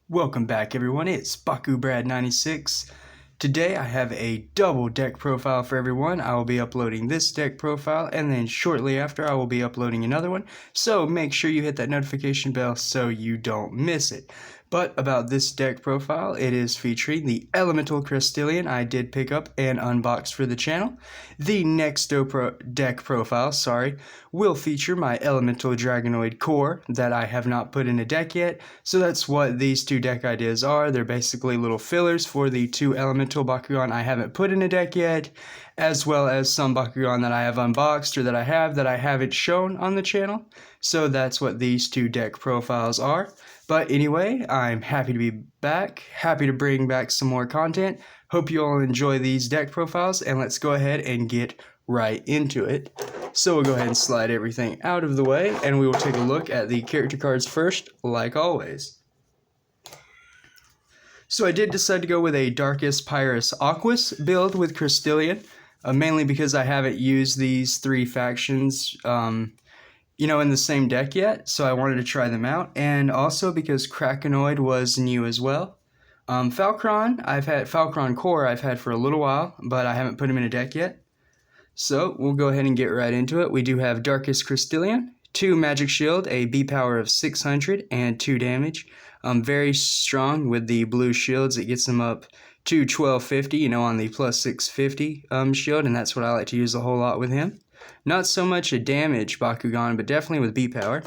Welcome back everyone, it's BakuBrad96. Today I have a double deck profile for everyone. I will be uploading this deck profile and then shortly after I will be uploading another one. So make sure you hit that notification bell so you don't miss it. But about this deck profile, it is featuring the Elemental Crustillion I did pick up and unbox for the channel. The next deck profile, will feature my Elemental Dragonoid core that I have not put in a deck yet. So that's what these two deck ideas are. They're basically little fillers for the two Elemental Bakugan I haven't put in a deck yet, as well as some Bakugan that I have unboxed or that I haven't shown on the channel. So that's what these two deck profiles are. But anyway, I'm happy to be back, happy to bring back some more content. Hope you all enjoy these deck profiles, and let's go ahead and get right into it. So we'll go ahead and slide everything out of the way, and we will take a look at the character cards first, like always. So I did decide to go with a Darkus, Pyrus, Aquos build with Crustillion, mainly because I haven't used these three factions in the same deck yet, so I wanted to try them out, and also because Krakenoid was new as well. Falcron Core I've had for a little while, but I haven't put him in a deck yet. So we'll go ahead and get right into it. We do have Darkus Crustillion, 2 Magic Shield, a B power of 600 and 2 damage. Very strong with the blue shields. It gets him up to 1250, on the plus 650 shield, and that's what I like to use a whole lot with him. Not so much a damage Bakugan, but definitely with B power.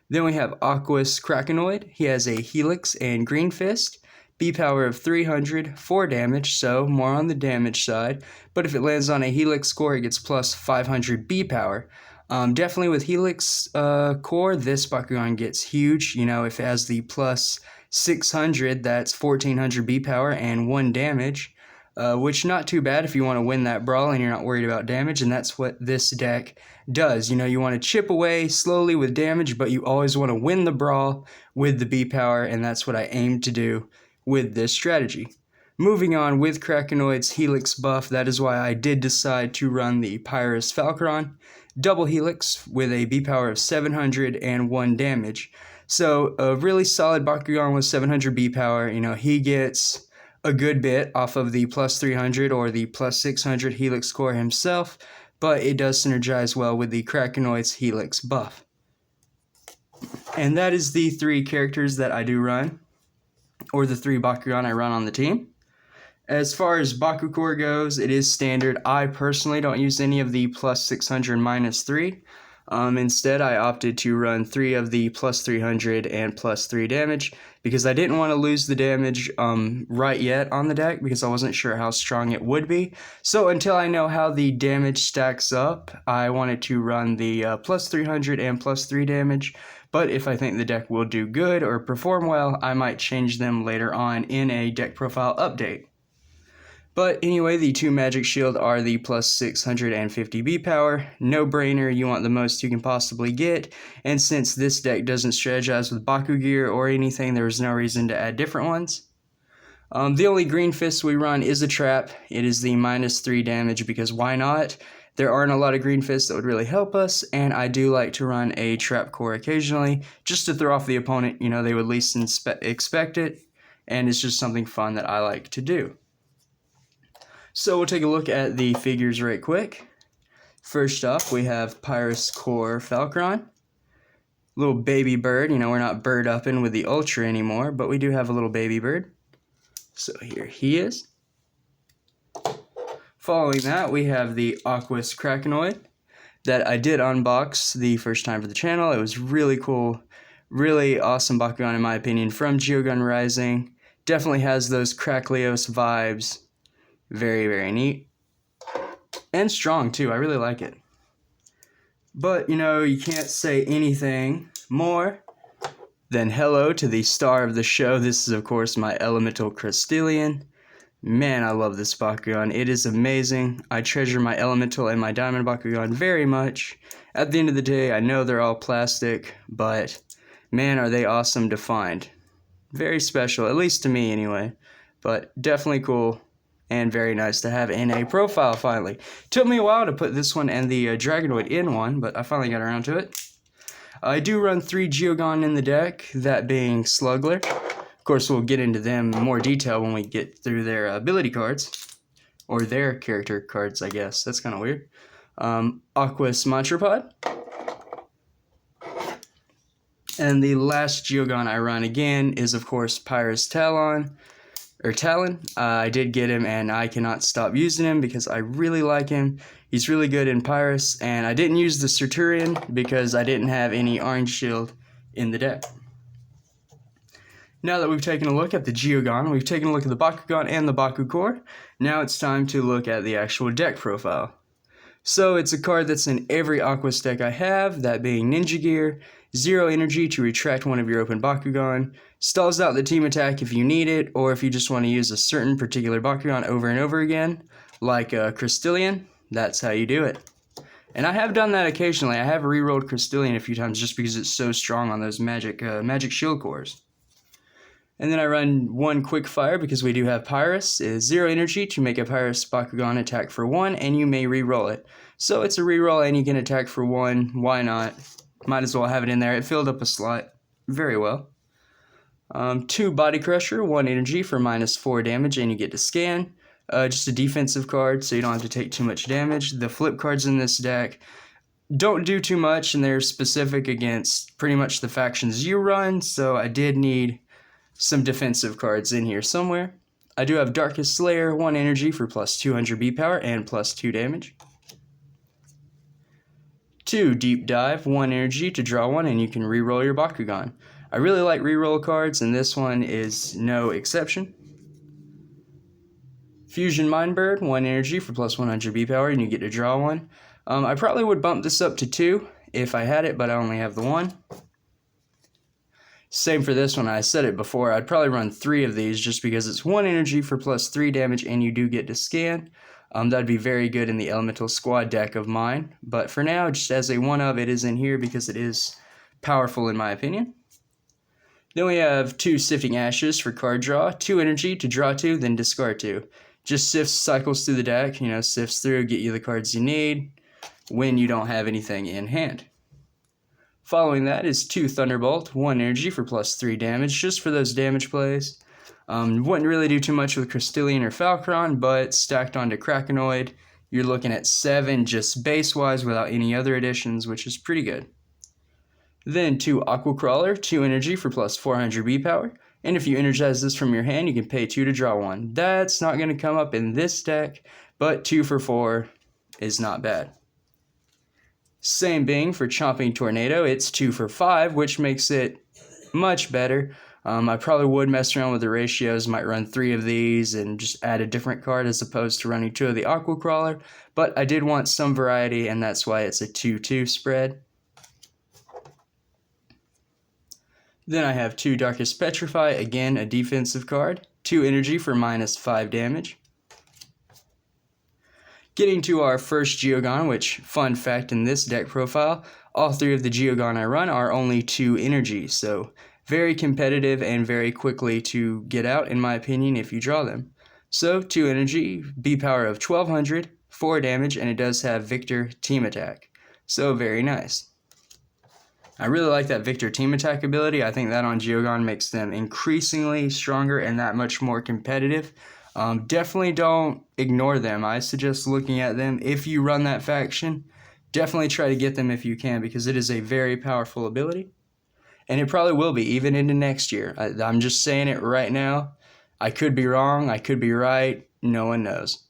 Then we have Aquos Krakenoid. He has a Helix and Green Fist. B power of 300, 4 damage, so more on the damage side. But if it lands on a Helix score, it gets plus 500 B power. Definitely with Helix core, this Bakugan gets huge. If it has the plus 600, that's 1400 B power and 1 damage. Which not too bad if you want to win that brawl and you're not worried about damage, and that's what this deck does. You want to chip away slowly with damage, but you always want to win the brawl with the B power, and that's what I aim to do with this strategy. Moving on with Krakenoid's Helix buff, that is why I did decide to run the Pyrus Falcron double Helix with a B power of 700 and 1 damage. So a really solid Bakugan with 700 B power. He gets a good bit off of the plus 300 or the plus 600 Helix core himself, but it does synergize well with the Krakenoid's Helix buff. And that is the 3 characters that I do run, or the 3 Bakugan I run on the team. As far as Bakucrew goes, it is standard. I personally don't use any of the plus 600 minus 3. Instead, I opted to run 3 of the plus 300 and plus 3 damage because I didn't want to lose the damage right yet on the deck because I wasn't sure how strong it would be. So until I know how the damage stacks up, I wanted to run the plus 300 and plus 3 damage. But if I think the deck will do good or perform well, I might change them later on in a deck profile update. But anyway, the 2 Magic Shield are the plus 650 B power. No brainer, you want the most you can possibly get. And since this deck doesn't strategize with Baku gear or anything, there was no reason to add different ones. The only Green Fist we run is a trap. It is the minus 3 damage because why not? There aren't a lot of Green Fists that would really help us, and I do like to run a trap core occasionally just to throw off the opponent. They would least expect it, and it's just something fun that I like to do. So we'll take a look at the figures right quick. First off, we have Pyrus Core Falcron. Little baby bird. We're not bird upping with the Ultra anymore, but we do have a little baby bird. So here he is. Following that, we have the Aquos Krakenoid that I did unbox the first time for the channel. It was really cool, really awesome Bakugan in my opinion from Geogan Rising. Definitely has those Kraklios vibes. Very, very neat. And strong, too. I really like it. But, you can't say anything more than hello to the star of the show. This is, of course, my Elemental Crustillion. Man, I love this Bakugan. It is amazing. I treasure my Elemental and my Diamond Bakugan very much. At the end of the day, I know they're all plastic, but, man, are they awesome to find. Very special, at least to me, anyway. But definitely cool. And very nice to have in a profile, finally. Took me a while to put this one and the Dragonoid in one, but I finally got around to it. I do run 3 Geogan in the deck, that being Slugler, course, we'll get into them in more detail when we get through their ability cards, or their character cards, I guess. That's kind of weird. Aquos Monstropod. And the last Geogan I run again is, of course, Pyrus Talon. I did get him, and I cannot stop using him because I really like him. He's really good in Pyrus, and I didn't use the Centurion because I didn't have any orange shield in the deck. Now that we've taken a look at the Geogan, we've taken a look at the Bakugan and the Bakucrew, now it's time to look at the actual deck profile. So it's a card that's in every Aquos deck I have, that being Ninja Gear, 0 energy to retract one of your open Bakugan, stalls out the team attack if you need it, or if you just want to use a certain particular Bakugan over and over again, like Crustillion, that's how you do it. And I have done that occasionally. I have rerolled Crustillion a few times just because it's so strong on those magic shield cores. And then I run 1 quick fire because we do have Pyrus. It is 0 energy to make a Pyrus Bakugan attack for 1, and you may reroll it. So it's a reroll and you can attack for 1. Why not? Might as well have it in there. It filled up a slot very well. 2 Body Crusher, 1 energy for -4 damage, and you get to scan. Just a defensive card, so you don't have to take too much damage. The flip cards in this deck don't do too much, and they're specific against pretty much the factions you run, so I did need some defensive cards in here somewhere. I do have Darkus Slayer, 1 energy for +200 B power and +2 damage. 2 Deep Dive, 1 energy to draw 1, and you can reroll your Bakugan. I really like reroll cards, and this one is no exception. Fusion Mindbird, 1 energy for +100 B power, and you get to draw 1. I probably would bump this up to 2 if I had it, but I only have the 1. Same for this one. I said it before. I'd probably run 3 of these just because it's 1 energy for +3 damage, and you do get to scan. That'd be very good in the Elemental Squad deck of mine. But for now, just as a one-of, it is in here because it is powerful in my opinion. Then we have 2 Sifting Ashes for card draw, 2 energy to draw 2, then discard 2. Just sifts, cycles through the deck, sifts through, get you the cards you need when you don't have anything in hand. Following that is 2 Thunderbolt, 1 energy for +3 damage, just for those damage plays. Wouldn't really do too much with Crustillion or Falcron, but stacked onto Krakenoid, you're looking at 7 just base-wise without any other additions, which is pretty good. Then 2 Aqua Crawler, 2 energy for +400 B power, and if you energize this from your hand, you can pay 2 to draw 1. That's not going to come up in this deck, but 2 for 4 is not bad. Same being for Chomping Tornado, it's 2 for 5, which makes it much better. I probably would mess around with the ratios, might run 3 of these and just add a different card as opposed to running 2 of the Aqua Crawler, but I did want some variety, and that's why it's a 2-2 spread. Then I have 2 Darkus Petrify, again a defensive card, 2 energy for -5 damage. Getting to our first Geogan, which, fun fact in this deck profile, all 3 of the Geogan I run are only 2 energy, so very competitive and very quickly to get out in my opinion if you draw them. So 2 energy, B power of 1200, 4 damage, and it does have Victor Team Attack. So very nice. I really like that Victor Team Attack ability. I think that on Geogan makes them increasingly stronger and that much more competitive. Definitely don't ignore them. I suggest looking at them if you run that faction. Definitely try to get them if you can because it is a very powerful ability. And it probably will be even into next year. I'm just saying it right now. I could be wrong. I could be right. No one knows.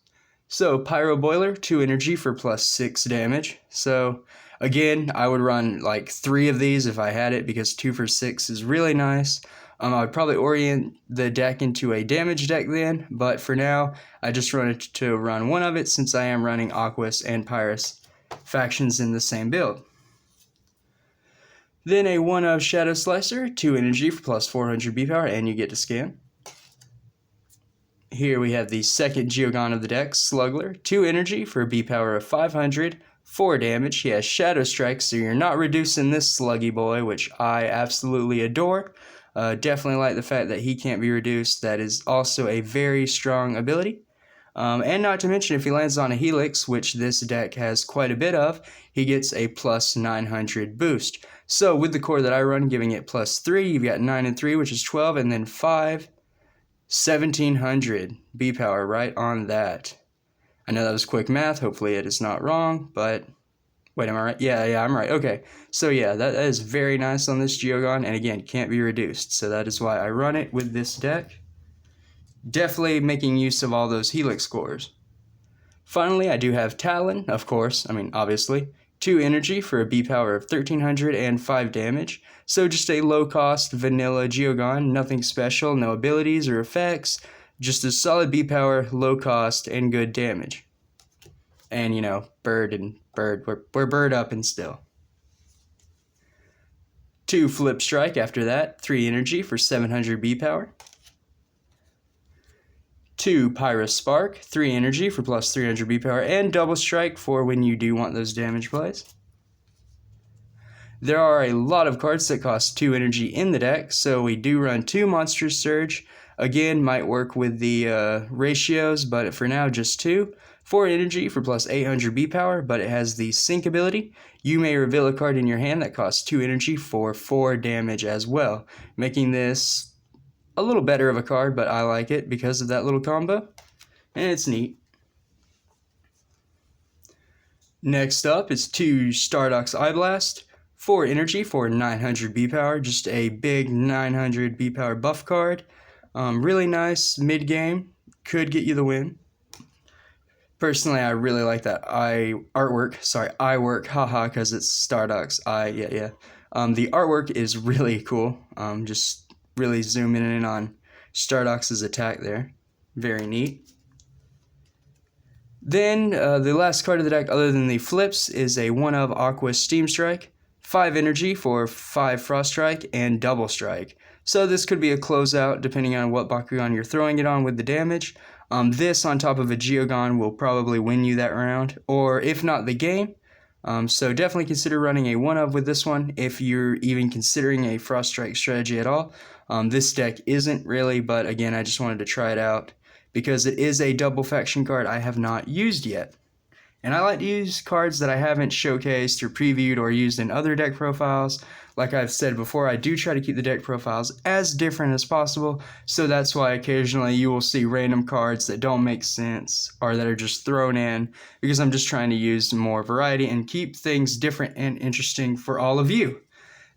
So Pyro Boiler, 2 energy for +6 damage. So again, I would run like 3 of these if I had it because 2 for 6 is really nice. I would probably orient the deck into a damage deck then, but for now, I just wanted to run 1 of it since I am running Aquos and Pyrus factions in the same build. Then a 1 of Shadow Slicer, 2 energy for +400 B power, and you get to scan. Here we have the second Geogan of the deck, Slugler, 2 energy for a B power of 500, 4 damage. He has Shadow Strike, so you're not reducing this sluggy boy, which I absolutely adore. Definitely like the fact that he can't be reduced. That is also a very strong ability. And not to mention, if he lands on a Helix, which this deck has quite a bit of, he gets a plus 900 boost. So with the core that I run, giving it plus 3, you've got 9 and 3, which is 12, and then 5, 1700 B power right on that. I know that was quick math. Hopefully it is not wrong, but wait, am I right? Yeah, I'm right. Okay, so yeah, that is very nice on this Geogan, and again, can't be reduced. So that is why I run it with this deck. Definitely making use of all those Helix cores. Finally, I do have Talon, of course, obviously. 2 energy for a B power of 1300 and 5 damage. So just a low cost vanilla Geogan, nothing special, no abilities or effects, just a solid B power, low cost, and good damage. And you know, bird, we're bird up and still. 2 flip strike after that, 3 energy for 700 B power. 2 Pyrus Spark, 3 energy for plus 300 B power, and double strike for when you do want those damage plays. There are a lot of cards that cost 2 energy in the deck, so we do run 2 Monster Surge. Again, might work with the ratios, but for now just 2. 4 energy for plus 800 B power, but it has the sync ability. You may reveal a card in your hand that costs 2 energy for 4 damage as well, making this a little better of a card, but I like it because of that little combo, and it's neat. Next up is 2 Stardock's Eye Blast, 4 energy for 900 B power, just a big 900 B power buff card. Really nice mid-game, could get you the win. Personally, I really like that eye work, haha, because it's Stardock's eye, yeah. The artwork is really cool, just really zooming in on Stardock's attack there. Very neat. Then the last card of the deck other than the flips is a 1-of Aquos Steam Strike. 5 energy for 5 Frost Strike and double strike. So this could be a closeout depending on what Bakugan you're throwing it on with the damage. This on top of a Geogan will probably win you that round, or if not the game. So definitely consider running a 1-of with this one if you're even considering a Frost Strike strategy at all. This deck isn't really, but again, I just wanted to try it out because it is a double faction card I have not used yet. And I like to use cards that I haven't showcased or previewed or used in other deck profiles. Like I've said before, I do try to keep the deck profiles as different as possible, so that's why occasionally you will see random cards that don't make sense or that are just thrown in, because I'm just trying to use more variety and keep things different and interesting for all of you.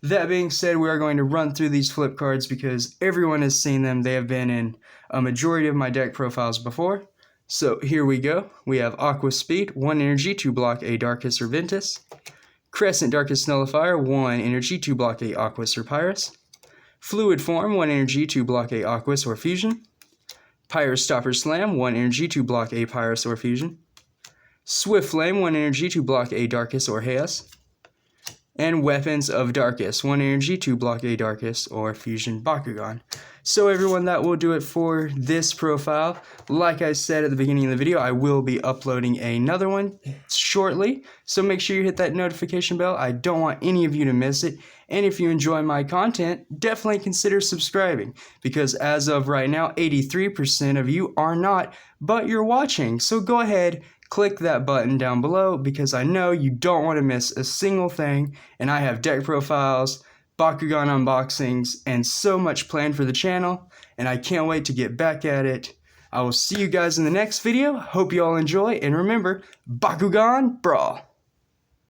That being said, we are going to run through these flip cards because everyone has seen them. They have been in a majority of my deck profiles before. So here we go. We have Aqua Speed, 1 energy to block a Darkus or Ventus. Crescent Darkus Nullifier, 1 energy to block a Aquos or Pyrus. Fluid Form, 1 energy to block a Aquos or Fusion. Pyrus Stopper Slam, 1 energy to block a Pyrus or Fusion. Swift Flame, 1 energy to block a Darkus or Chaos. And Weapons of Darkus, 1 energy to block a Darkus or Fusion Bakugan. So everyone, that will do it for this profile. Like I said at the beginning of the video, I will be uploading another one shortly, so make sure you hit that notification bell. I don't want any of you to miss it. And if you enjoy my content, definitely consider subscribing, because as of right now, 83% of you are not, but you're watching. So go ahead, click that button down below, because I know you don't want to miss a single thing, and I have deck profiles, Bakugan unboxings, and so much planned for the channel, and I can't wait to get back at it. I will see you guys in the next video. Hope you all enjoy, and remember, Bakugan Brawl!